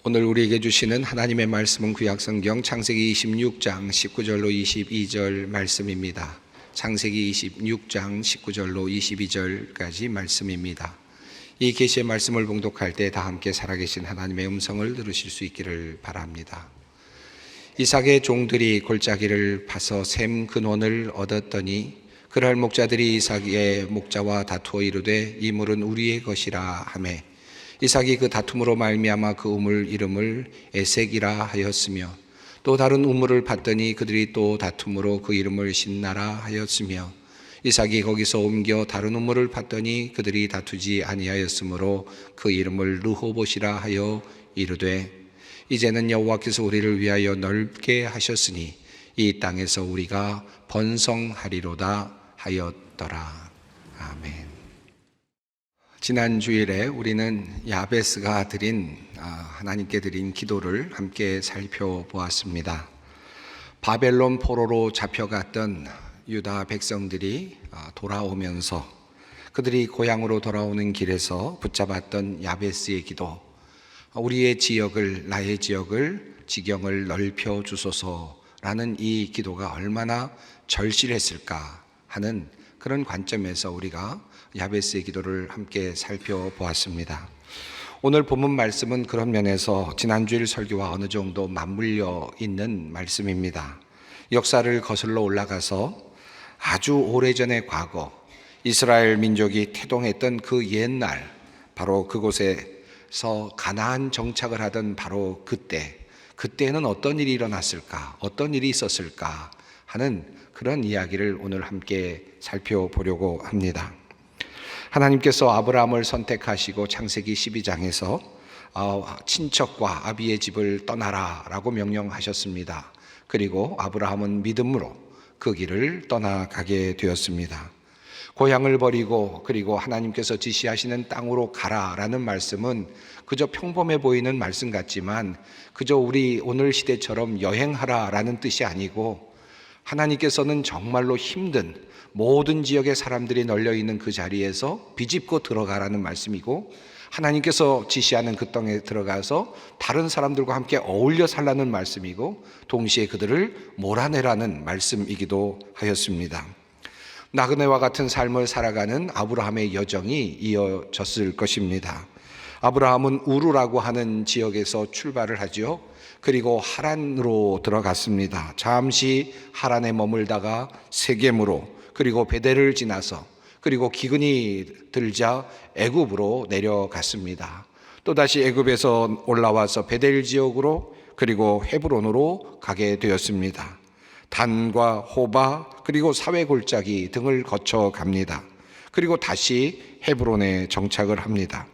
오늘 우리에게 주시는 하나님의 말씀은 구약성경 창세기 26장 19절로 22절 말씀입니다. 창세기 26장 19절로 22절까지 말씀입니다. 이 계시의 말씀을 봉독할 때 다 함께 살아계신 하나님의 음성을 들으실 수 있기를 바랍니다. 이삭의 종들이 골짜기를 파서 샘 근원을 얻었더니 그랄 목자들이 이삭의 목자와 다투어 이르되 이 물은 우리의 것이라 하매 이삭이 그 다툼으로 말미암아 그 우물 이름을 에색이라 하였으며 또 다른 우물을 봤더니 그들이 또 다툼으로 그 이름을 신나라 하였으며 이삭이 거기서 옮겨 다른 우물을 봤더니 그들이 다투지 아니하였으므로 그 이름을 르호봇이라 하여 이르되 이제는 여호와께서 우리를 위하여 넓게 하셨으니 이 땅에서 우리가 번성하리로다 하였더라. 아멘. 지난 주일에 우리는 야베스가 하나님께 드린 기도를 함께 살펴보았습니다. 바벨론 포로로 잡혀갔던 유다 백성들이 돌아오면서 그들이 고향으로 돌아오는 길에서 붙잡았던 야베스의 기도, 우리의 지역을, 나의 지역을, 지경을 넓혀 주소서라는 이 기도가 얼마나 절실했을까 하는 그런 관점에서 우리가 야베스의 기도를 함께 살펴보았습니다. 오늘 본문 말씀은 그런 면에서 지난주일 설교와 어느 정도 맞물려 있는 말씀입니다. 역사를 거슬러 올라가서 아주 오래전의 과거, 이스라엘 민족이 태동했던 그 옛날, 바로 그곳에서 가나안 정착을 하던 바로 그때는 어떤 일이 일어났을까, 어떤 일이 있었을까 하는 그런 이야기를 오늘 함께 살펴보려고 합니다. 하나님께서 아브라함을 선택하시고 창세기 12장에서 친척과 아비의 집을 떠나라 라고 명령하셨습니다. 그리고 아브라함은 믿음으로 그 길을 떠나가게 되었습니다. 고향을 버리고 그리고 하나님께서 지시하시는 땅으로 가라라는 말씀은 그저 평범해 보이는 말씀 같지만 그저 우리 오늘 시대처럼 여행하라라는 뜻이 아니고 하나님께서는 정말로 힘든 모든 지역의 사람들이 널려있는 그 자리에서 비집고 들어가라는 말씀이고 하나님께서 지시하는 그 땅에 들어가서 다른 사람들과 함께 어울려 살라는 말씀이고 동시에 그들을 몰아내라는 말씀이기도 하였습니다. 나그네와 같은 삶을 살아가는 아브라함의 여정이 이어졌을 것입니다. 아브라함은 우르라고 하는 지역에서 출발을 하죠. 그리고 하란으로 들어갔습니다. 잠시 하란에 머물다가 세겜으로 그리고 베델을 지나서 그리고 기근이 들자 애굽으로 내려갔습니다. 또다시 애굽에서 올라와서 베델 지역으로 그리고 헤브론으로 가게 되었습니다. 단과 호바 그리고 사회 골짜기 등을 거쳐 갑니다. 그리고 다시 헤브론에 정착을 합니다.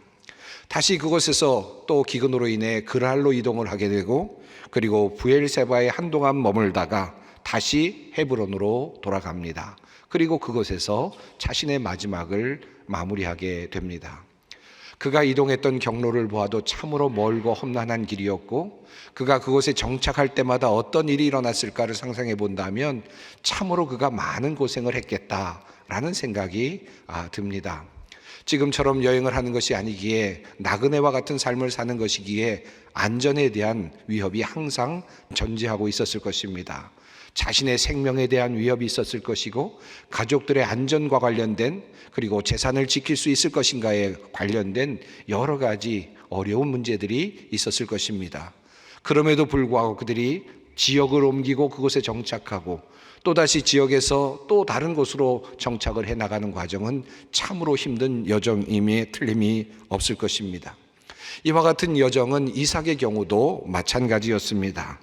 다시 그곳에서 또 기근으로 인해 그랄로 이동을 하게 되고 그리고 브엘세바에 한동안 머물다가 다시 헤브론으로 돌아갑니다. 그리고 그곳에서 자신의 마지막을 마무리하게 됩니다. 그가 이동했던 경로를 보아도 참으로 멀고 험난한 길이었고 그가 그곳에 정착할 때마다 어떤 일이 일어났을까를 상상해 본다면 참으로 그가 많은 고생을 했겠다라는 생각이 듭니다. 지금처럼 여행을 하는 것이 아니기에 나그네와 같은 삶을 사는 것이기에 안전에 대한 위협이 항상 존재하고 있었을 것입니다. 자신의 생명에 대한 위협이 있었을 것이고 가족들의 안전과 관련된 그리고 재산을 지킬 수 있을 것인가에 관련된 여러 가지 어려운 문제들이 있었을 것입니다. 그럼에도 불구하고 그들이 지역을 옮기고 그곳에 정착하고 또다시 지역에서 또 다른 곳으로 정착을 해나가는 과정은 참으로 힘든 여정임에 틀림이 없을 것입니다. 이와 같은 여정은 이삭의 경우도 마찬가지였습니다.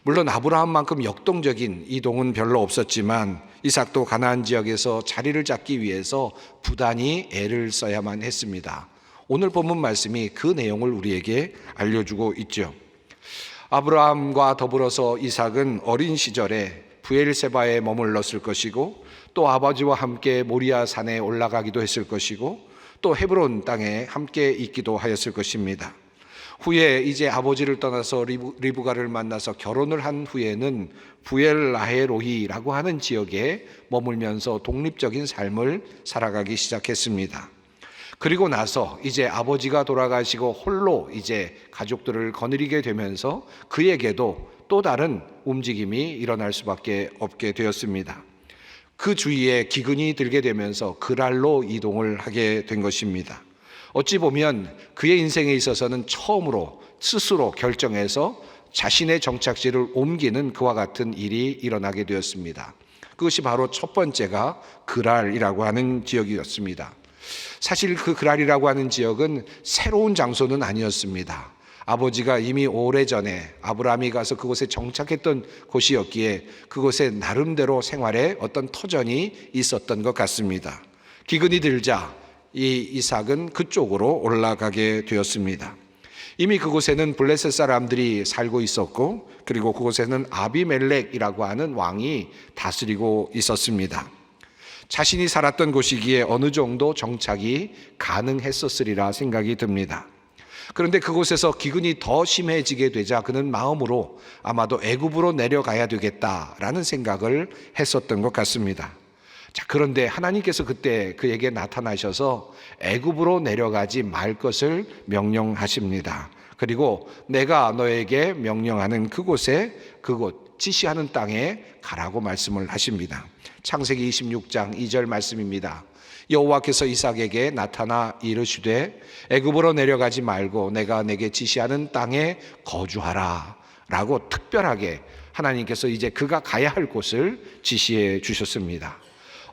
물론 아브라함만큼 역동적인 이동은 별로 없었지만 이삭도 가나안 지역에서 자리를 잡기 위해서 부단히 애를 써야만 했습니다. 오늘 본문 말씀이 그 내용을 우리에게 알려주고 있죠. 아브라함과 더불어서 이삭은 어린 시절에 브엘세바에 머물렀을 것이고 또 아버지와 함께 모리아 산에 올라가기도 했을 것이고 또 헤브론 땅에 함께 있기도 하였을 것입니다. 후에 이제 아버지를 떠나서 리브가를 만나서 결혼을 한 후에는 부엘라헤로이라고 하는 지역에 머물면서 독립적인 삶을 살아가기 시작했습니다. 그리고 나서 이제 아버지가 돌아가시고 홀로 이제 가족들을 거느리게 되면서 그에게도 또 다른 움직임이 일어날 수밖에 없게 되었습니다. 그 주위에 기근이 들게 되면서 그랄로 이동을 하게 된 것입니다. 어찌 보면 그의 인생에 있어서는 처음으로 스스로 결정해서 자신의 정착지를 옮기는 그와 같은 일이 일어나게 되었습니다. 그것이 바로 첫 번째가 그랄이라고 하는 지역이었습니다. 사실 그 그랄이라고 하는 지역은 새로운 장소는 아니었습니다. 아버지가 이미 오래전에 아브라함이 가서 그곳에 정착했던 곳이었기에 그곳에 나름대로 생활에 어떤 터전이 있었던 것 같습니다. 기근이 들자 이 이삭은 그쪽으로 올라가게 되었습니다. 이미 그곳에는 블레셋 사람들이 살고 있었고 그리고 그곳에는 아비멜렉이라고 하는 왕이 다스리고 있었습니다. 자신이 살았던 곳이기에 어느 정도 정착이 가능했었으리라 생각이 듭니다. 그런데 그곳에서 기근이 더 심해지게 되자 그는 마음으로 아마도 애굽으로 내려가야 되겠다라는 생각을 했었던 것 같습니다. 자, 그런데 하나님께서 그때 그에게 나타나셔서 애굽으로 내려가지 말 것을 명령하십니다. 그리고 내가 너에게 명령하는 그곳에 그곳 지시하는 땅에 가라고 말씀을 하십니다. 창세기 26장 2절 말씀입니다. 여호와께서 이삭에게 나타나 이르시되 애굽으로 내려가지 말고 내가 내게 지시하는 땅에 거주하라 라고 특별하게 하나님께서 이제 그가 가야 할 곳을 지시해 주셨습니다.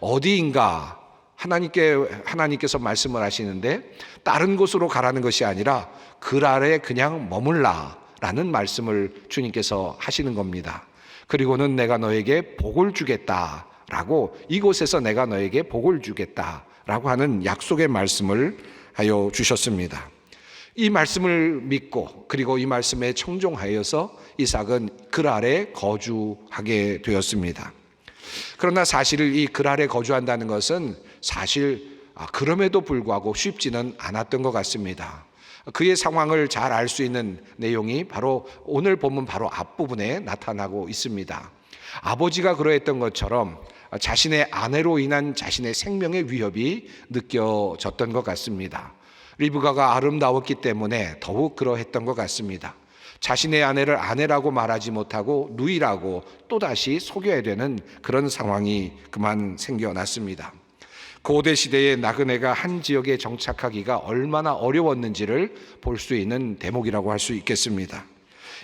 어디인가 하나님께서 말씀을 하시는데 다른 곳으로 가라는 것이 아니라 그랄에 그냥 머물라 라는 말씀을 주님께서 하시는 겁니다. 그리고는 내가 너에게 복을 주겠다 라고 이곳에서 내가 너에게 복을 주겠다 라고 하는 약속의 말씀을 하여 주셨습니다. 이 말씀을 믿고 그리고 이 말씀에 청종하여서 이삭은 그랄에 거주하게 되었습니다. 그러나 사실 이 그랄에 거주한다는 것은 사실 그럼에도 불구하고 쉽지는 않았던 것 같습니다. 그의 상황을 잘 알 수 있는 내용이 바로 오늘 본문 바로 앞부분에 나타나고 있습니다. 아버지가 그러했던 것처럼 자신의 아내로 인한 자신의 생명의 위협이 느껴졌던 것 같습니다. 리브가가 아름다웠기 때문에 더욱 그러했던 것 같습니다. 자신의 아내를 아내라고 말하지 못하고 누이라고 또다시 속여야 되는 그런 상황이 그만 생겨났습니다. 고대 시대의 나그네가 한 지역에 정착하기가 얼마나 어려웠는지를 볼 수 있는 대목이라고 할 수 있겠습니다.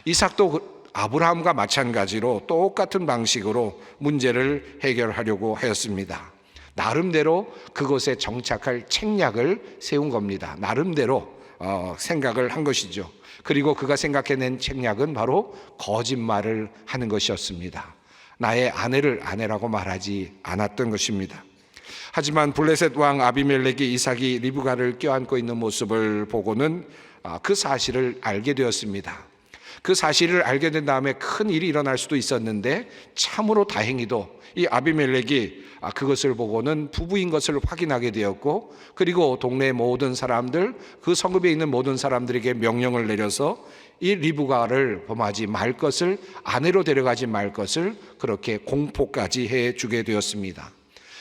이삭도 아브라함과 마찬가지로 똑같은 방식으로 문제를 해결하려고 하였습니다. 나름대로 그곳에 정착할 책략을 세운 겁니다. 나름대로 생각을 한 것이죠. 그리고 그가 생각해낸 책략은 바로 거짓말을 하는 것이었습니다. 나의 아내를 아내라고 말하지 않았던 것입니다. 하지만 블레셋 왕 아비멜렉이 이삭이 리브가를 껴안고 있는 모습을 보고는 그 사실을 알게 되었습니다. 그 사실을 알게 된 다음에 큰 일이 일어날 수도 있었는데 참으로 다행히도 이 아비멜렉이 그것을 보고는 부부인 것을 확인하게 되었고 그리고 동네 모든 사람들 그 성읍에 있는 모든 사람들에게 명령을 내려서 이 리브가를 범하지 말 것을 아내로 데려가지 말 것을 그렇게 공포까지 해주게 되었습니다.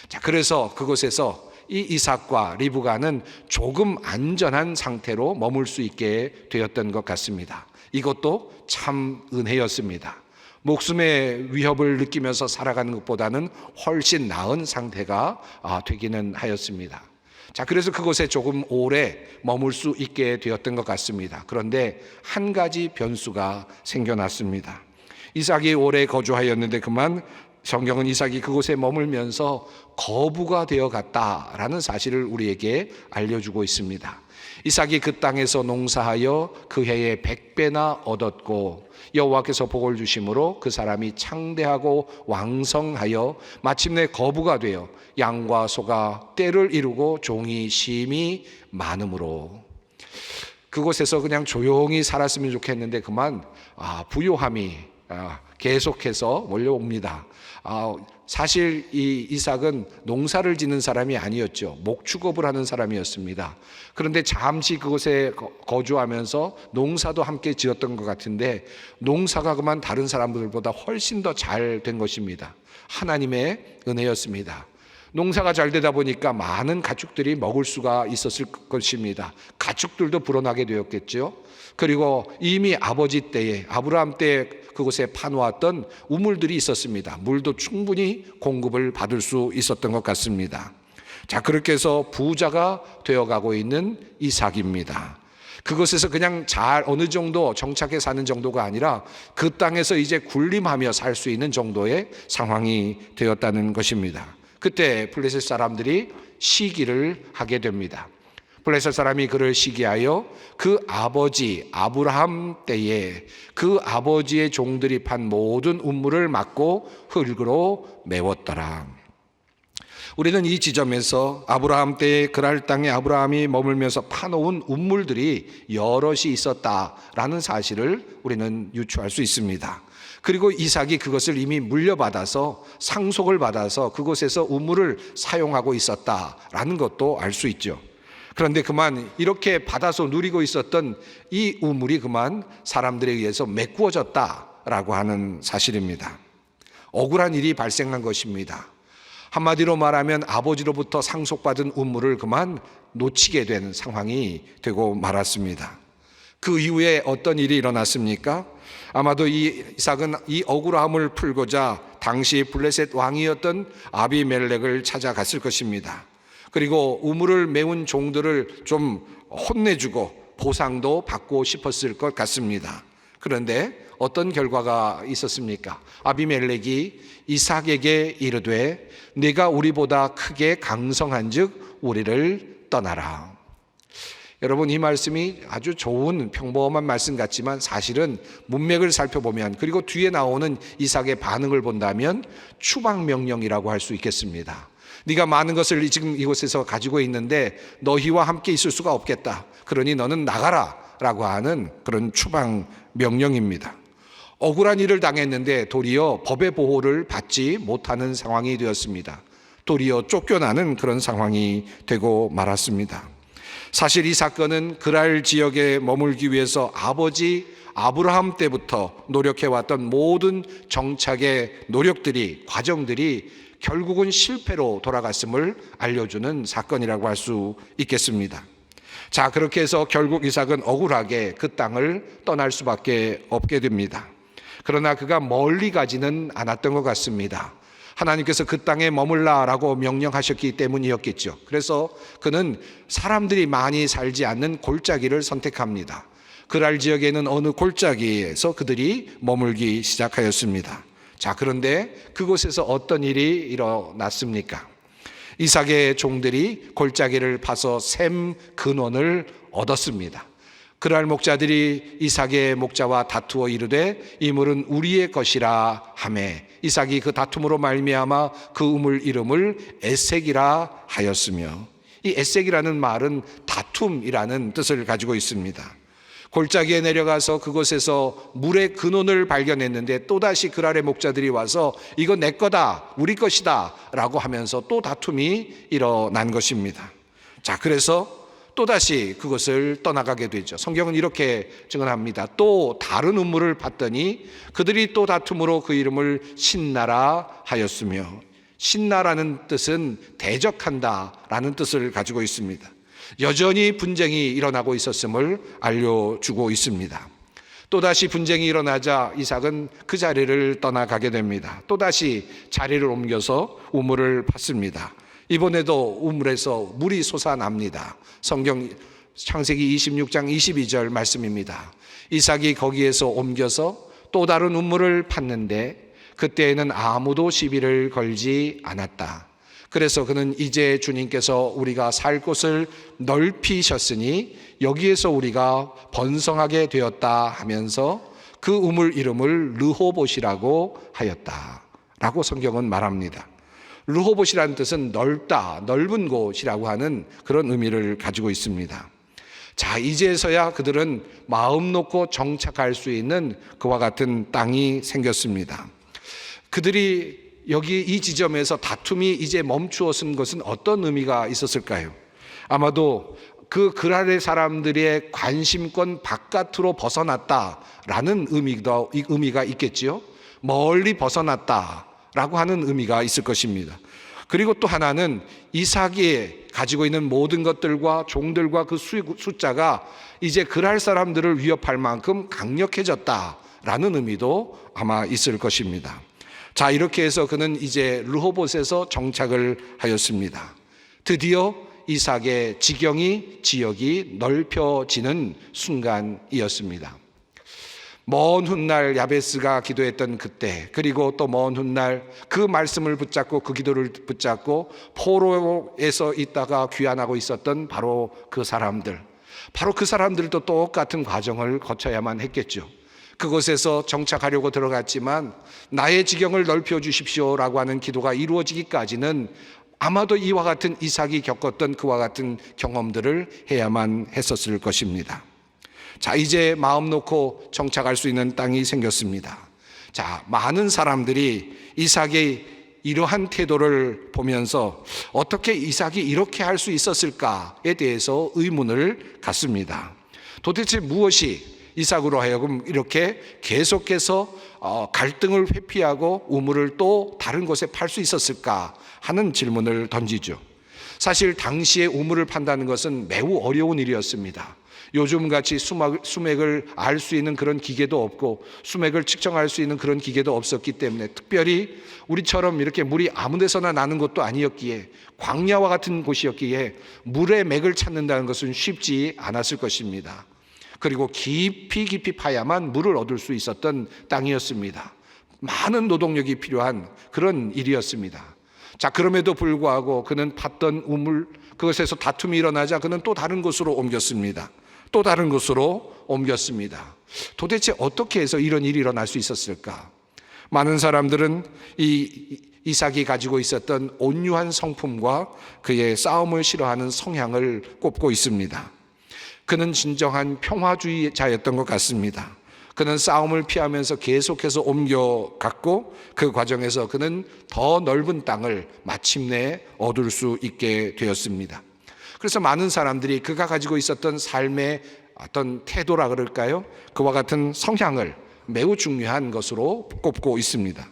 자, 그래서 그곳에서 이 이삭과 리브가는 조금 안전한 상태로 머물 수 있게 되었던 것 같습니다. 이것도 참 은혜였습니다. 목숨의 위협을 느끼면서 살아가는 것보다는 훨씬 나은 상태가 되기는 하였습니다. 자, 그래서 그곳에 조금 오래 머물 수 있게 되었던 것 같습니다. 그런데 한 가지 변수가 생겨났습니다. 이삭이 오래 거주하였는데 그만 성경은 이삭이 그곳에 머물면서 거부가 되어 갔다라는 사실을 우리에게 알려주고 있습니다. 이삭이 그 땅에서 농사하여 그 해에 100배나 얻었고 여호와께서 복을 주심으로 그 사람이 창대하고 왕성하여 마침내 거부가 되어 양과 소가 떼를 이루고 종이 심히 많음으로 그곳에서 그냥 조용히 살았으면 좋겠는데 그만 부요함이 계속해서 몰려옵니다. 사실 이 이삭은 농사를 짓는 사람이 아니었죠. 목축업을 하는 사람이었습니다. 그런데 잠시 그곳에 거주하면서 농사도 함께 지었던 것 같은데 농사가 그만 다른 사람들보다 훨씬 더 잘 된 것입니다. 하나님의 은혜였습니다. 농사가 잘 되다 보니까 많은 가축들이 먹을 수가 있었을 것입니다. 가축들도 불어나게 되었겠죠. 그리고 이미 아버지 때에 아브라함 때에 그곳에 파놓았던 우물들이 있었습니다. 물도 충분히 공급을 받을 수 있었던 것 같습니다. 자, 그렇게 해서 부자가 되어가고 있는 이삭입니다. 그것에서 그냥 잘 어느 정도 정착해 사는 정도가 아니라 그 땅에서 이제 군림하며 살 수 있는 정도의 상황이 되었다는 것입니다. 그때 블레셋 사람들이 시기를 하게 됩니다. 블레셋 사람이 그를 시기하여 그 아버지 아브라함 때에 그 아버지의 종들이 판 모든 우물을 막고 흙으로 메웠더라. 우리는 이 지점에서 아브라함 때에 그랄 땅에 아브라함이 머물면서 파놓은 우물들이 여럿이 있었다라는 사실을 우리는 유추할 수 있습니다. 그리고 이삭이 그것을 이미 물려받아서 상속을 받아서 그곳에서 우물을 사용하고 있었다라는 것도 알 수 있죠. 그런데 그만 이렇게 받아서 누리고 있었던 이 우물이 그만 사람들에 의해서 메꾸어졌다라고 하는 사실입니다. 억울한 일이 발생한 것입니다. 한마디로 말하면 아버지로부터 상속받은 우물을 그만 놓치게 된 상황이 되고 말았습니다. 그 이후에 어떤 일이 일어났습니까? 아마도 이삭은 이 억울함을 풀고자 당시 블레셋 왕이었던 아비멜렉을 찾아갔을 것입니다. 그리고 우물을 메운 종들을 좀 혼내주고 보상도 받고 싶었을 것 같습니다. 그런데 어떤 결과가 있었습니까? 아비멜렉이 이삭에게 이르되 네가 우리보다 크게 강성한즉 우리를 떠나라. 여러분, 이 말씀이 아주 좋은 평범한 말씀 같지만 사실은 문맥을 살펴보면 그리고 뒤에 나오는 이삭의 반응을 본다면 추방명령이라고 할 수 있겠습니다. 네가 많은 것을 지금 이곳에서 가지고 있는데 너희와 함께 있을 수가 없겠다. 그러니 너는 나가라 라고 하는 그런 추방명령입니다. 억울한 일을 당했는데 도리어 법의 보호를 받지 못하는 상황이 되었습니다. 도리어 쫓겨나는 그런 상황이 되고 말았습니다. 사실 이 사건은 그랄 지역에 머물기 위해서 아버지 아브라함 때부터 노력해왔던 모든 정착의 노력들이, 과정들이 결국은 실패로 돌아갔음을 알려주는 사건이라고 할 수 있겠습니다. 자, 그렇게 해서 결국 이삭은 억울하게 그 땅을 떠날 수밖에 없게 됩니다. 그러나 그가 멀리 가지는 않았던 것 같습니다. 하나님께서 그 땅에 머물라라고 명령하셨기 때문이었겠죠. 그래서 그는 사람들이 많이 살지 않는 골짜기를 선택합니다. 그랄 지역에는 어느 골짜기에서 그들이 머물기 시작하였습니다. 자, 그런데 그곳에서 어떤 일이 일어났습니까? 이삭의 종들이 골짜기를 파서 샘 근원을 얻었습니다. 그랄 목자들이 이삭의 목자와 다투어 이르되 이 물은 우리의 것이라 하매 이삭이 그 다툼으로 말미암아 그 우물 이름을 에색이라 하였으며, 이 에색이라는 말은 다툼이라는 뜻을 가지고 있습니다. 골짜기에 내려가서 그곳에서 물의 근원을 발견했는데 또다시 그랄의 목자들이 와서 이거 내 거다, 우리 것이다 라고 하면서 또 다툼이 일어난 것입니다. 자, 그래서 또다시 그것을 떠나가게 되죠. 성경은 이렇게 증언합니다. 또 다른 우물을 봤더니 그들이 또 다툼으로 그 이름을 신나라 하였으며, 신나라는 뜻은 대적한다 라는 뜻을 가지고 있습니다. 여전히 분쟁이 일어나고 있었음을 알려주고 있습니다. 또다시 분쟁이 일어나자 이삭은 그 자리를 떠나가게 됩니다. 또다시 자리를 옮겨서 우물을 팠습니다. 이번에도 우물에서 물이 솟아납니다. 성경 창세기 26장 22절 말씀입니다. 이삭이 거기에서 옮겨서 또 다른 우물을 팠는데 그때에는 아무도 시비를 걸지 않았다. 그래서 그는 이제 주님께서 우리가 살 곳을 넓히셨으니 여기에서 우리가 번성하게 되었다 하면서 그 우물 이름을 르호봇이라고 하였다 라고 성경은 말합니다. 르호봇이라는 뜻은 넓다, 넓은 곳이라고 하는 그런 의미를 가지고 있습니다. 자, 이제서야 그들은 마음 놓고 정착할 수 있는 그와 같은 땅이 생겼습니다. 그들이 여기 이 지점에서 다툼이 이제 멈추었은 것은 어떤 의미가 있었을까요? 아마도 그 그랄의 사람들의 관심권 바깥으로 벗어났다라는 의미가 있겠지요. 멀리 벗어났다라고 하는 의미가 있을 것입니다. 그리고 또 하나는 이삭이 가지고 있는 모든 것들과 종들과 그 숫자가 이제 그랄 사람들을 위협할 만큼 강력해졌다라는 의미도 아마 있을 것입니다. 자, 이렇게 해서 그는 이제 르호봇에서 정착을 하였습니다. 드디어 이삭의 지역이 넓혀지는 순간이었습니다. 먼 훗날 야베스가 기도했던 그때, 그리고 또 먼 훗날 그 말씀을 붙잡고 그 기도를 붙잡고 포로에서 있다가 귀환하고 있었던 바로 그 사람들도 똑같은 과정을 거쳐야만 했겠죠. 그곳에서 정착하려고 들어갔지만 나의 지경을 넓혀 주십시오라고 하는 기도가 이루어지기까지는 아마도 이와 같은 이삭이 겪었던 그와 같은 경험들을 해야만 했었을 것입니다. 자, 이제 마음 놓고 정착할 수 있는 땅이 생겼습니다. 자, 많은 사람들이 이삭의 이러한 태도를 보면서 어떻게 이삭이 이렇게 할 수 있었을까에 대해서 의문을 갖습니다. 도대체 무엇이 이삭으로 하여금 이렇게 계속해서 갈등을 회피하고 우물을 또 다른 곳에 팔 수 있었을까 하는 질문을 던지죠. 사실 당시에 우물을 판다는 것은 매우 어려운 일이었습니다. 요즘같이 수맥을 알 수 있는 그런 기계도 없고 수맥을 측정할 수 있는 그런 기계도 없었기 때문에, 특별히 우리처럼 이렇게 물이 아무 데서나 나는 곳도 아니었기에, 광야와 같은 곳이었기에 물의 맥을 찾는다는 것은 쉽지 않았을 것입니다. 그리고 깊이 파야만 물을 얻을 수 있었던 땅이었습니다. 많은 노동력이 필요한 그런 일이었습니다. 자, 그럼에도 불구하고 그는 팠던 우물, 그것에서 다툼이 일어나자 그는 또 다른 곳으로 옮겼습니다. 도대체 어떻게 해서 이런 일이 일어날 수 있었을까? 많은 사람들은 이삭이 가지고 있었던 온유한 성품과 그의 싸움을 싫어하는 성향을 꼽고 있습니다. 그는 진정한 평화주의자였던 것 같습니다. 그는 싸움을 피하면서 계속해서 옮겨갔고 그 과정에서 그는 더 넓은 땅을 마침내 얻을 수 있게 되었습니다. 그래서 많은 사람들이 그가 가지고 있었던 삶의 어떤 태도라 그럴까요? 그와 같은 성향을 매우 중요한 것으로 꼽고 있습니다.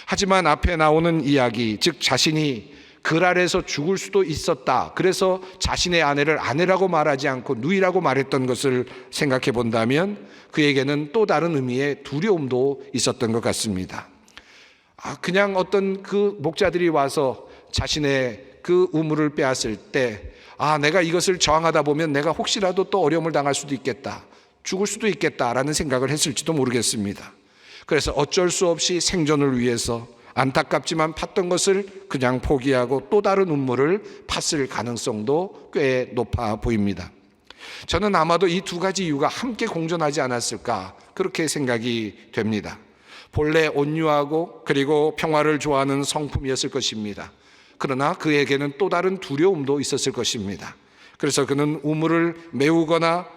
하지만 앞에 나오는 이야기, 즉 자신이 그랄에서 죽을 수도 있었다, 그래서 자신의 아내를 아내라고 말하지 않고 누이라고 말했던 것을 생각해 본다면 그에게는 또 다른 의미의 두려움도 있었던 것 같습니다. 그냥 어떤 그 목자들이 와서 자신의 그 우물을 빼앗을 때 내가 이것을 저항하다 보면 내가 혹시라도 또 어려움을 당할 수도 있겠다, 죽을 수도 있겠다라는 생각을 했을지도 모르겠습니다. 그래서 어쩔 수 없이 생존을 위해서 안타깝지만 팠던 것을 그냥 포기하고 또 다른 우물을 팠을 가능성도 꽤 높아 보입니다. 저는 아마도 이 두 가지 이유가 함께 공존하지 않았을까, 그렇게 생각이 됩니다. 본래 온유하고 그리고 평화를 좋아하는 성품이었을 것입니다. 그러나 그에게는 또 다른 두려움도 있었을 것입니다. 그래서 그는 우물을 메우거나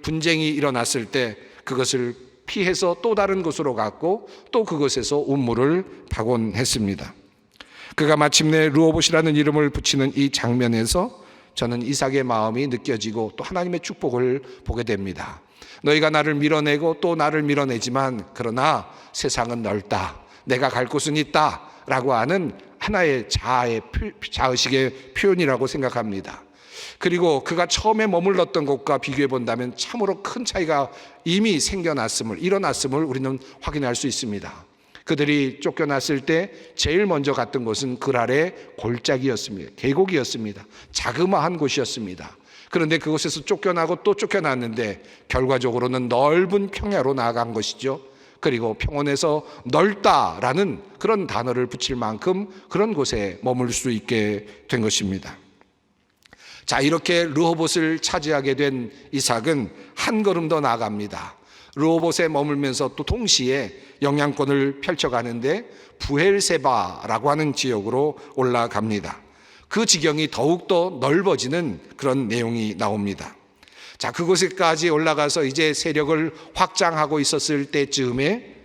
분쟁이 일어났을 때 그것을 피해서 또 다른 곳으로 갔고 또 그곳에서 우물을 파곤 했습니다. 그가 마침내 르호봇이라는 이름을 붙이는 이 장면에서 저는 이삭의 마음이 느껴지고 또 하나님의 축복을 보게 됩니다. 너희가 나를 밀어내고 또 나를 밀어내지만 그러나 세상은 넓다, 내가 갈 곳은 있다 라고 하는 하나의 자의식의 표현이라고 생각합니다. 그리고 그가 처음에 머물렀던 곳과 비교해 본다면 참으로 큰 차이가 이미 일어났음을 우리는 확인할 수 있습니다. 그들이 쫓겨났을 때 제일 먼저 갔던 곳은 그랄의 골짜기였습니다. 계곡이었습니다. 자그마한 곳이었습니다. 그런데 그곳에서 쫓겨나고 또 쫓겨났는데 결과적으로는 넓은 평야로 나아간 것이죠. 그리고 평원에서 넓다라는 그런 단어를 붙일 만큼 그런 곳에 머물 수 있게 된 것입니다. 자, 이렇게 르호봇을 차지하게 된 이삭은 한 걸음 더 나아갑니다. 르호봇에 머물면서 또 동시에 영향권을 펼쳐가는데 부엘세바라고 하는 지역으로 올라갑니다. 그 지경이 더욱더 넓어지는 그런 내용이 나옵니다. 자, 그곳에까지 올라가서 이제 세력을 확장하고 있었을 때쯤에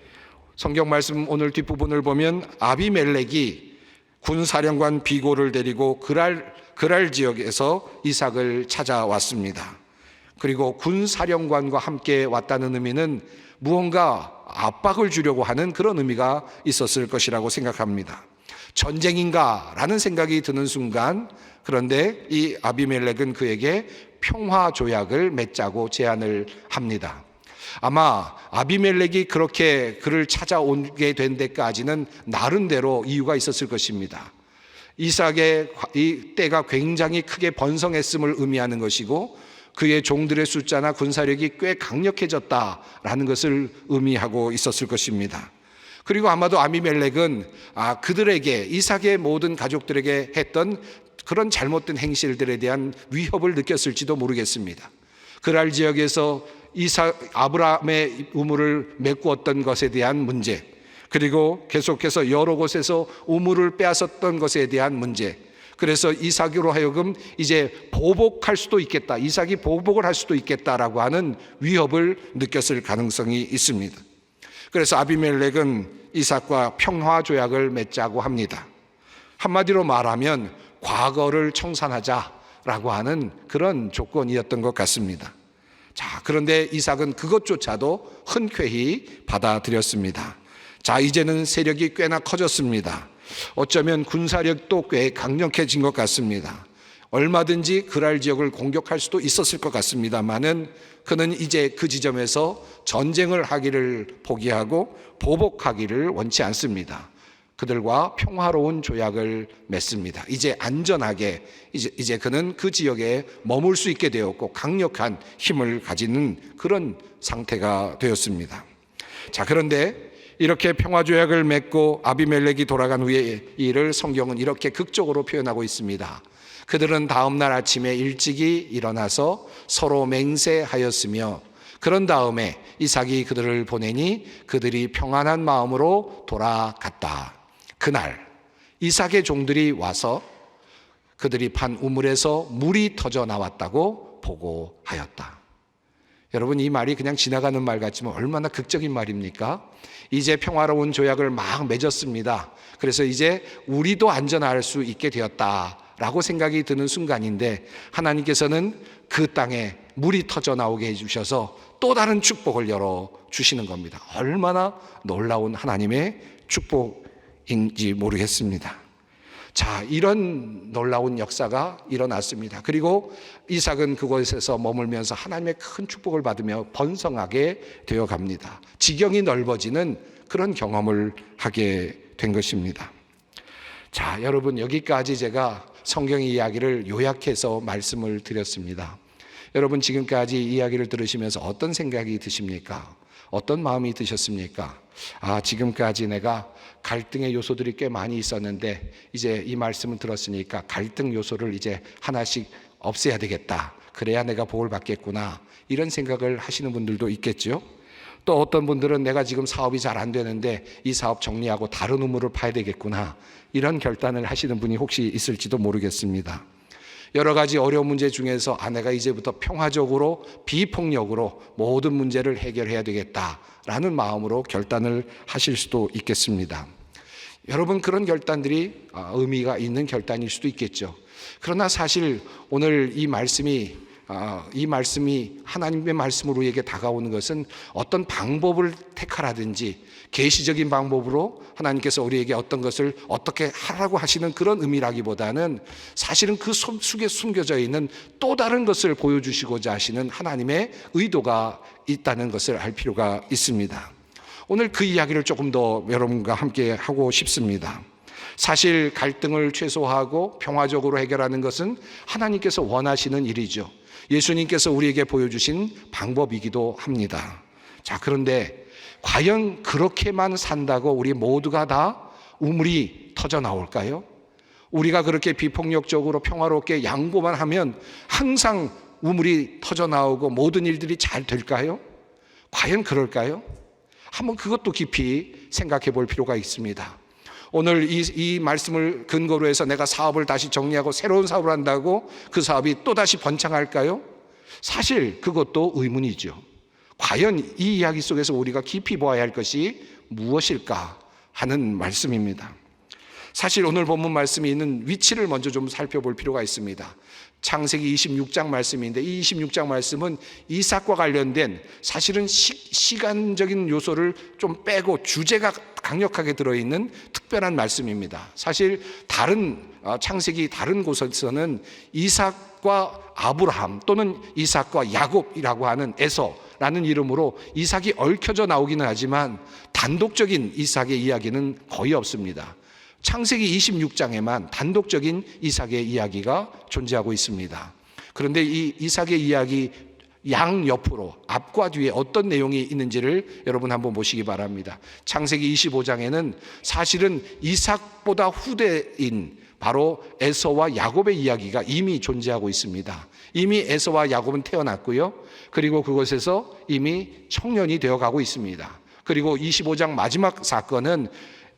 성경 말씀 오늘 뒷부분을 보면 아비멜렉이 군사령관 비고를 데리고 그랄 지역에서 이삭을 찾아왔습니다. 그리고 군사령관과 함께 왔다는 의미는 무언가 압박을 주려고 하는 그런 의미가 있었을 것이라고 생각합니다. 전쟁인가라는 생각이 드는 순간, 그런데 이 아비멜렉은 그에게 평화 조약을 맺자고 제안을 합니다. 아마 아비멜렉이 그렇게 그를 찾아오게 된 데까지는 나름대로 이유가 있었을 것입니다. 이삭의 이 때가 굉장히 크게 번성했음을 의미하는 것이고, 그의 종들의 숫자나 군사력이 꽤 강력해졌다라는 것을 의미하고 있었을 것입니다. 그리고 아마도 아비멜렉은 그들에게, 이삭의 모든 가족들에게 했던 그런 잘못된 행실들에 대한 위협을 느꼈을지도 모르겠습니다. 그랄 지역에서 아브라함의 우물을 메꾸었던 것에 대한 문제, 그리고 계속해서 여러 곳에서 우물을 빼앗았던 것에 대한 문제, 그래서 이삭으로 하여금 이제 보복할 수도 있겠다, 이삭이 보복을 할 수도 있겠다라고 하는 위협을 느꼈을 가능성이 있습니다. 그래서 아비멜렉은 이삭과 평화 조약을 맺자고 합니다. 한마디로 말하면 과거를 청산하자라고 하는 그런 조건이었던 것 같습니다. 자, 그런데 이삭은 그것조차도 흔쾌히 받아들였습니다. 자, 이제는 세력이 꽤나 커졌습니다. 어쩌면 군사력도 꽤 강력해진 것 같습니다. 얼마든지 그랄 지역을 공격할 수도 있었을 것 같습니다만은 그는 이제 그 지점에서 전쟁을 하기를 포기하고 보복하기를 원치 않습니다. 그들과 평화로운 조약을 맺습니다. 이제 안전하게 이제 그는 그 지역에 머물 수 있게 되었고 강력한 힘을 가지는 그런 상태가 되었습니다. 자, 그런데 이렇게 평화조약을 맺고 아비멜렉이 돌아간 후의 일을 성경은 이렇게 극적으로 표현하고 있습니다. 그들은 다음 날 아침에 일찍이 일어나서 서로 맹세하였으며, 그런 다음에 이삭이 그들을 보내니 그들이 평안한 마음으로 돌아갔다. 그날 이삭의 종들이 와서 그들이 판 우물에서 물이 터져 나왔다고 보고하였다. 여러분, 이 말이 그냥 지나가는 말 같지만 얼마나 극적인 말입니까? 이제 평화로운 조약을 막 맺었습니다. 그래서 이제 우리도 안전할 수 있게 되었다라고 생각이 드는 순간인데, 하나님께서는 그 땅에 물이 터져 나오게 해주셔서 또 다른 축복을 열어주시는 겁니다. 얼마나 놀라운 하나님의 축복인지 모르겠습니다. 자, 이런 놀라운 역사가 일어났습니다. 그리고 이삭은 그곳에서 머물면서 하나님의 큰 축복을 받으며 번성하게 되어 갑니다. 지경이 넓어지는 그런 경험을 하게 된 것입니다. 자, 여러분, 여기까지 제가 성경의 이야기를 요약해서 말씀을 드렸습니다. 여러분, 지금까지 이야기를 들으시면서 어떤 생각이 드십니까? 어떤 마음이 드셨습니까? 지금까지 내가 갈등의 요소들이 꽤 많이 있었는데 이제 이 말씀을 들었으니까 갈등 요소를 이제 하나씩 없애야 되겠다, 그래야 내가 복을 받겠구나, 이런 생각을 하시는 분들도 있겠죠. 또 어떤 분들은 내가 지금 사업이 잘 안 되는데 이 사업 정리하고 다른 우물을 파야 되겠구나, 이런 결단을 하시는 분이 혹시 있을지도 모르겠습니다. 여러 가지 어려운 문제 중에서 내가 이제부터 평화적으로 비폭력으로 모든 문제를 해결해야 되겠다라는 마음으로 결단을 하실 수도 있겠습니다. 여러분, 그런 결단들이 의미가 있는 결단일 수도 있겠죠. 그러나 사실 오늘 이 말씀이 하나님의 말씀으로 우리에게 다가오는 것은 어떤 방법을 택하라든지 계시적인 방법으로 하나님께서 우리에게 어떤 것을 어떻게 하라고 하시는 그런 의미라기보다는 사실은 그 속에 숨겨져 있는 또 다른 것을 보여주시고자 하시는 하나님의 의도가 있다는 것을 알 필요가 있습니다. 오늘 그 이야기를 조금 더 여러분과 함께 하고 싶습니다. 사실 갈등을 최소화하고 평화적으로 해결하는 것은 하나님께서 원하시는 일이죠. 예수님께서 우리에게 보여주신 방법이기도 합니다. 자, 그런데 과연 그렇게만 산다고 우리 모두가 다 우물이 터져 나올까요? 우리가 그렇게 비폭력적으로 평화롭게 양보만 하면 항상 우물이 터져 나오고 모든 일들이 잘 될까요? 과연 그럴까요? 한번 그것도 깊이 생각해 볼 필요가 있습니다. 오늘 이 말씀을 근거로 해서 내가 사업을 다시 정리하고 새로운 사업을 한다고 그 사업이 또다시 번창할까요? 사실 그것도 의문이죠. 과연 이 이야기 속에서 우리가 깊이 보아야 할 것이 무엇일까 하는 말씀입니다. 사실 오늘 본문 말씀이 있는 위치를 먼저 좀 살펴볼 필요가 있습니다. 창세기 26장 말씀인데 이 26장 말씀은 이삭과 관련된 사실은 시간적인 요소를 좀 빼고 주제가 강력하게 들어있는 특별한 말씀입니다. 사실 창세기 다른 곳에서는 이삭과 아브라함 또는 이삭과 야곱이라고 하는 에서라는 이름으로 이삭이 얽혀져 나오기는 하지만 단독적인 이삭의 이야기는 거의 없습니다. 창세기 26장에만 단독적인 이삭의 이야기가 존재하고 있습니다. 그런데 이 이삭의 이야기 양옆으로 앞과 뒤에 어떤 내용이 있는지를 여러분 한번 보시기 바랍니다. 창세기 25장에는 사실은 이삭보다 후대인 바로 에서와 야곱의 이야기가 이미 존재하고 있습니다. 이미 에서와 야곱은 태어났고요. 그리고 그곳에서 이미 청년이 되어가고 있습니다. 그리고 25장 마지막 사건은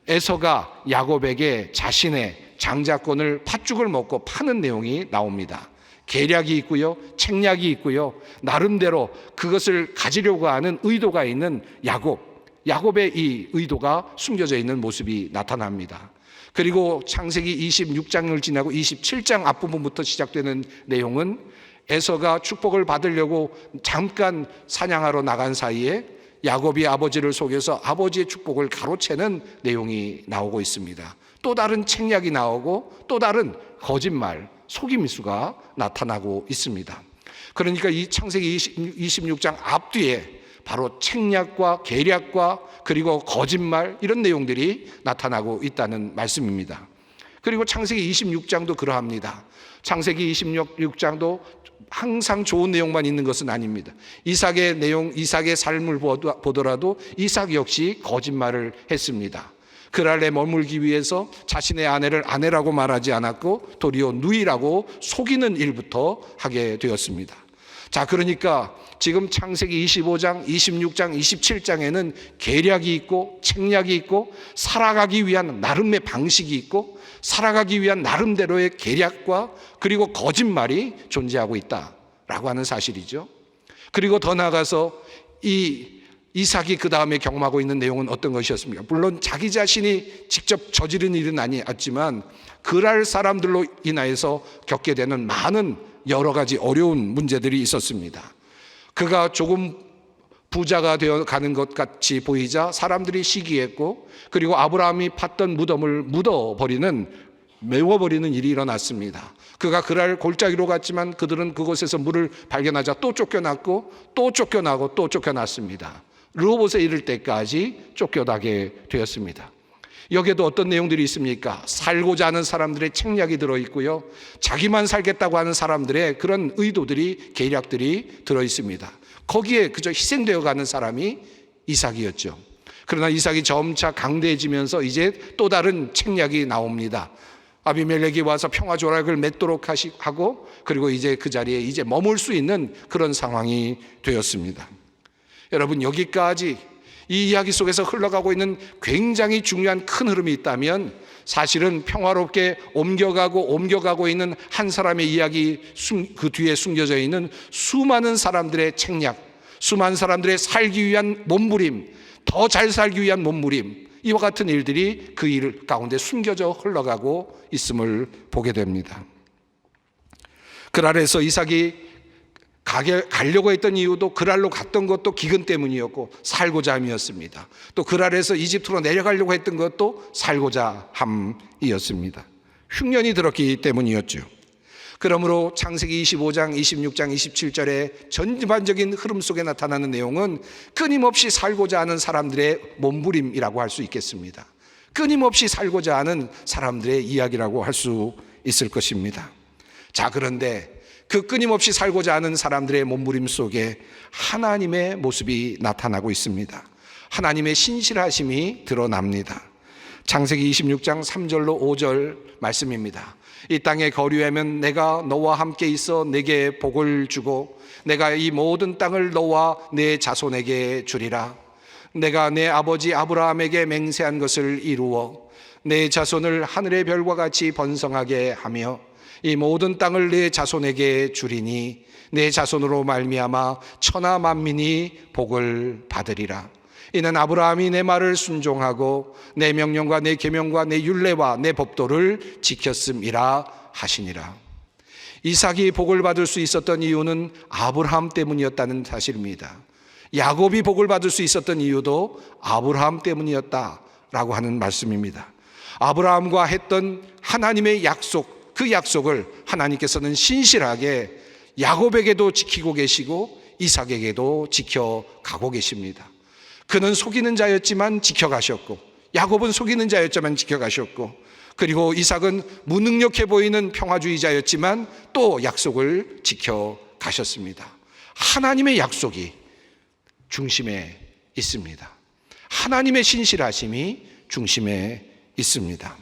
에서가 야곱에게 자신의 장자권을 팥죽을 먹고 파는 내용이 나옵니다. 계략이 있고요, 책략이 있고요, 나름대로 그것을 가지려고 하는 의도가 있는 야곱의 이 의도가 숨겨져 있는 모습이 나타납니다. 그리고 창세기 26장을 지나고 27장 앞부분부터 시작되는 내용은 에서가 축복을 받으려고 잠깐 사냥하러 나간 사이에 야곱이 아버지를 속여서 아버지의 축복을 가로채는 내용이 나오고 있습니다. 또 다른 책략이 나오고 또 다른 거짓말, 속임수가 나타나고 있습니다. 그러니까 이 창세기 26장 앞뒤에 바로 책략과 계략과 그리고 거짓말 이런 내용들이 나타나고 있다는 말씀입니다. 그리고 창세기 26장도 그러합니다. 창세기 26장도 항상 좋은 내용만 있는 것은 아닙니다. 이삭의 내용, 이삭의 삶을 보더라도 이삭 역시 거짓말을 했습니다. 그랄에 머물기 위해서 자신의 아내를 아내라고 말하지 않았고 도리어 누이라고 속이는 일부터 하게 되었습니다. 자, 그러니까 지금 창세기 25장, 26장, 27장에는 계략이 있고 책략이 있고 살아가기 위한 나름의 방식이 있고 살아가기 위한 나름대로의 계략과 그리고 거짓말이 존재하고 있다라고 하는 사실이죠. 그리고 더 나아가서 이삭이 그 다음에 경험하고 있는 내용은 어떤 것이었습니까? 물론 자기 자신이 직접 저지른 일은 아니었지만 그랄 사람들로 인하여서 겪게 되는 많은 여러 가지 어려운 문제들이 있었습니다. 그가 조금 부자가 되어 가는 것 같이 보이자 사람들이 시기했고 그리고 아브라함이 팠던 무덤을 메워버리는 일이 일어났습니다. 그가 그랄 골짜기로 갔지만 그들은 그곳에서 물을 발견하자 또 쫓겨났고 또 쫓겨나고 또 쫓겨났습니다. 르호봇에 이를 때까지 쫓겨나게 되었습니다. 여기에도 어떤 내용들이 있습니까? 살고자 하는 사람들의 책략이 들어있고요, 자기만 살겠다고 하는 사람들의 그런 의도들이, 계략들이 들어있습니다. 거기에 그저 희생되어 가는 사람이 이삭이었죠. 그러나 이삭이 점차 강대해지면서 이제 또 다른 책략이 나옵니다. 아비멜렉이 와서 평화조약을 맺도록 하고 그리고 이제 그 자리에 이제 머물 수 있는 그런 상황이 되었습니다. 여러분, 여기까지 이 이야기 속에서 흘러가고 있는 굉장히 중요한 큰 흐름이 있다면 사실은 평화롭게 옮겨가고 있는 한 사람의 이야기 그 뒤에 숨겨져 있는 수많은 사람들의 책략, 수많은 사람들의 살기 위한 몸부림, 더 잘 살기 위한 몸부림, 이와 같은 일들이 그 일 가운데 숨겨져 흘러가고 있음을 보게 됩니다. 그랄에서 이삭이 가려고 했던 이유도 그랄로 갔던 것도 기근 때문이었고 살고자 함이었습니다. 또 그랄에서 이집트로 내려가려고 했던 것도 살고자 함이었습니다. 흉년이 들었기 때문이었죠. 그러므로 창세기 25장, 26장, 27절의 전반적인 흐름 속에 나타나는 내용은 끊임없이 살고자 하는 사람들의 몸부림이라고 할 수 있겠습니다. 끊임없이 살고자 하는 사람들의 이야기라고 할 수 있을 것입니다. 자, 그런데 그 끊임없이 살고자 하는 사람들의 몸부림 속에 하나님의 모습이 나타나고 있습니다. 하나님의 신실하심이 드러납니다. 창세기 26장 3절로 5절 말씀입니다. 이 땅에 거류하면 내가 너와 함께 있어 내게 복을 주고 내가 이 모든 땅을 너와 내 자손에게 주리라. 내가 내 아버지 아브라함에게 맹세한 것을 이루어 내 자손을 하늘의 별과 같이 번성하게 하며 이 모든 땅을 내 자손에게 주리니 내 자손으로 말미암아 천하 만민이 복을 받으리라. 이는 아브라함이 내 말을 순종하고 내 명령과 내 계명과 내 율례와 내 법도를 지켰음이라 하시니라. 이삭이 복을 받을 수 있었던 이유는 아브라함 때문이었다는 사실입니다. 야곱이 복을 받을 수 있었던 이유도 아브라함 때문이었다라고 하는 말씀입니다. 아브라함과 했던 하나님의 약속, 그 약속을 하나님께서는 신실하게 야곱에게도 지키고 계시고 이삭에게도 지켜가고 계십니다. 그는 속이는 자였지만 지켜가셨고, 야곱은 속이는 자였지만 지켜가셨고, 그리고 이삭은 무능력해 보이는 평화주의자였지만 또 약속을 지켜가셨습니다. 하나님의 약속이 중심에 있습니다. 하나님의 신실하심이 중심에 있습니다.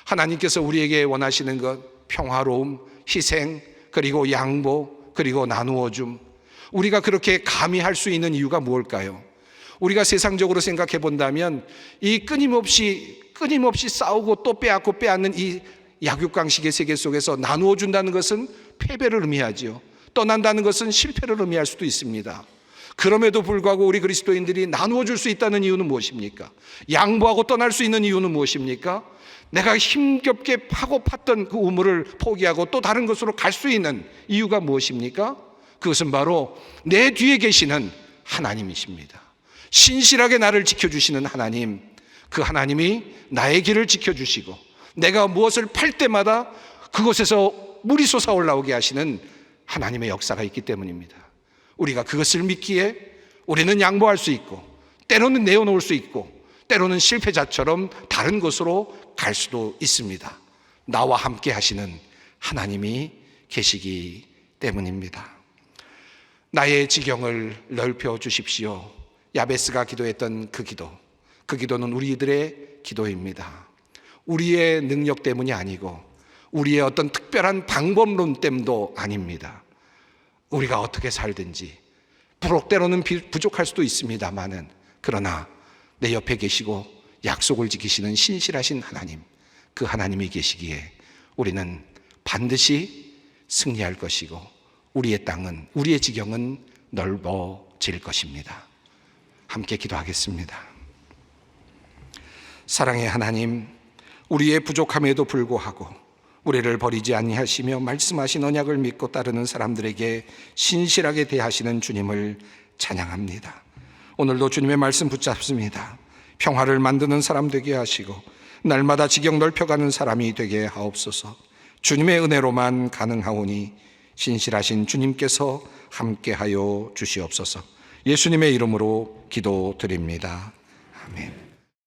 하나님께서 우리에게 원하시는 것, 평화로움, 희생, 그리고 양보, 그리고 나누어줌, 우리가 그렇게 감히 할 수 있는 이유가 무엇일까요? 우리가 세상적으로 생각해 본다면 이 끊임없이 싸우고 또 빼앗고 빼앗는 이 약육강식의 세계 속에서 나누어 준다는 것은 패배를 의미하지요. 떠난다는 것은 실패를 의미할 수도 있습니다. 그럼에도 불구하고 우리 그리스도인들이 나누어 줄 수 있다는 이유는 무엇입니까? 양보하고 떠날 수 있는 이유는 무엇입니까? 내가 힘겹게 파고 팠던 그 우물을 포기하고 또 다른 곳으로 갈 수 있는 이유가 무엇입니까? 그것은 바로 내 뒤에 계시는 하나님이십니다. 신실하게 나를 지켜주시는 하나님, 그 하나님이 나의 길을 지켜주시고 내가 무엇을 팔 때마다 그곳에서 물이 솟아 올라오게 하시는 하나님의 역사가 있기 때문입니다. 우리가 그것을 믿기에 우리는 양보할 수 있고, 때로는 내어놓을 수 있고, 때로는 실패자처럼 다른 곳으로 갈 수도 있습니다. 나와 함께 하시는 하나님이 계시기 때문입니다. 나의 지경을 넓혀 주십시오. 야베스가 기도했던 그 기도는 우리들의 기도입니다. 우리의 능력 때문이 아니고 우리의 어떤 특별한 방법론 때문도 아닙니다. 우리가 어떻게 살든지 때로는 부족할 수도 있습니다만은, 그러나 내 옆에 계시고 약속을 지키시는 신실하신 하나님, 그 하나님이 계시기에 우리는 반드시 승리할 것이고 우리의 땅은, 우리의 지경은 넓어질 것입니다. 함께 기도하겠습니다. 사랑의 하나님, 우리의 부족함에도 불구하고 우리를 버리지 아니하시며 말씀하신 언약을 믿고 따르는 사람들에게 신실하게 대하시는 주님을 찬양합니다. 오늘도 주님의 말씀 붙잡습니다. 평화를 만드는 사람 되게 하시고 날마다 지경 넓혀가는 사람이 되게 하옵소서. 주님의 은혜로만 가능하오니 신실하신 주님께서 함께하여 주시옵소서. 예수님의 이름으로 기도드립니다. 아멘.